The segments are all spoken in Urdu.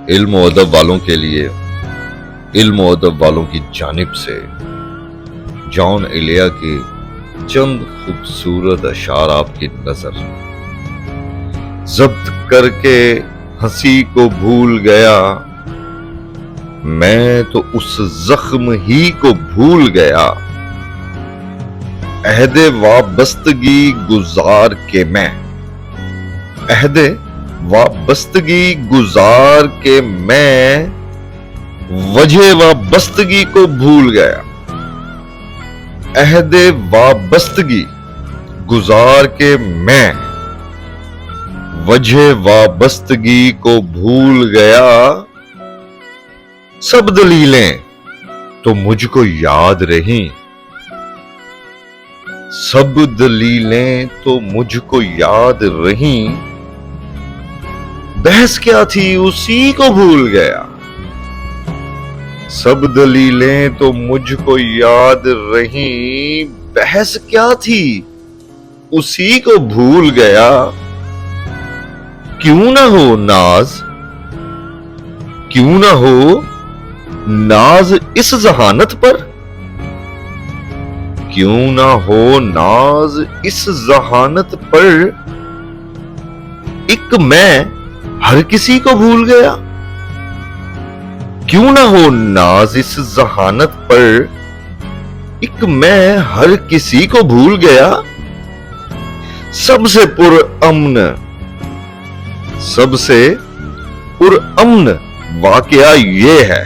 علم و ادب والوں کے لیے علم و ادب والوں کی جانب سے جان ایلیا کے چند خوبصورت اشعار آپ کی نظر ضبط کر کے ہنسی کو بھول گیا، میں تو اس زخم ہی کو بھول گیا، عہد وابستگی گزار کے میں عہد وابستگی گزار کے میں وجہ وابستگی کو بھول گیا، عہد وابستگی گزار کے میں وجہ وابستگی کو بھول گیا، سب دلیلیں تو مجھ کو یاد رہیں، سب دلیلیں تو مجھ کو یاد رہیں، بحث کیا تھی اسی کو بھول گیا، سب دلیلیں تو مجھ کو یاد رہیں، بحث کیا تھی اسی کو بھول گیا، کیوں نہ ہو ناز، کیوں نہ ہو ناز اس ذہانت پر، کیوں نہ ہو ناز اس ذہانت پر، ایک میں ہر کسی کو بھول گیا، کیوں نہ ہو ناز اس ذہانت پر، ایک میں ہر کسی کو بھول گیا، سب سے پرامن سب سے پرامن واقعہ یہ ہے،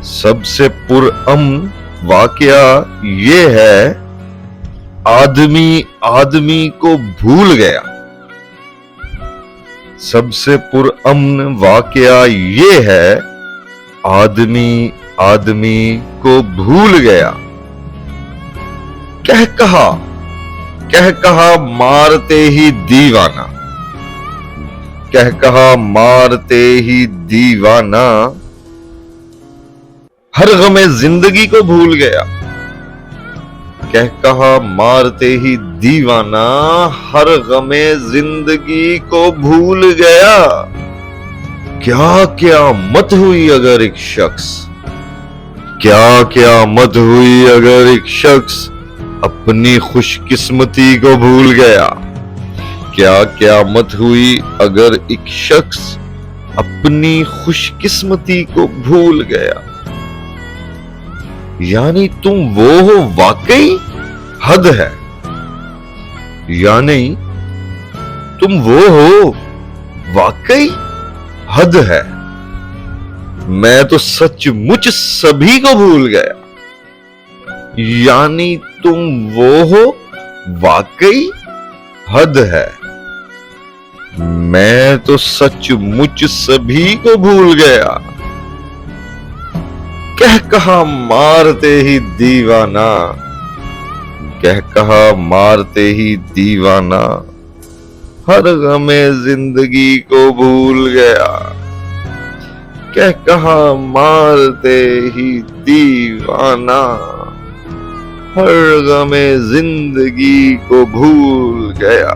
سب سے پرامن واقعہ یہ ہے، آدمی آدمی کو بھول گیا، سب سے پرامن واقعہ یہ ہے، آدمی آدمی کو بھول گیا، کہہ کہا مارتے ہی دیوانہ، کہہ کہا مارتے ہی دیوانہ، ہر غم زندگی کو بھول گیا، کہہ کہا مارتے ہی دیوانہ، ہر غم زندگی کو بھول گیا، کیا قیامت ہوئی اگر ایک شخص، کیا قیامت ہوئی اگر ایک شخص اپنی خوش قسمتی کو بھول گیا، کیا قیامت ہوئی اگر ایک شخص اپنی خوش قسمتی کو بھول گیا، یعنی تم وہ ہو واقعی حد ہے، یعنی تم وہ ہو واقعی حد ہے، میں تو سچ مچ سبھی کو بھول گیا، یعنی تم وہ ہو واقعی حد ہے، میں تو سچ مچ سبھی کو بھول گیا، کہہ کہا مارتے ہی دیوانہ، کہہ کہا مارتے ہی دیوانہ، ہر غم زندگی کو بھول گیا، کہہ کہا مارتے ہی دیوانہ، ہر غم زندگی کو بھول گیا۔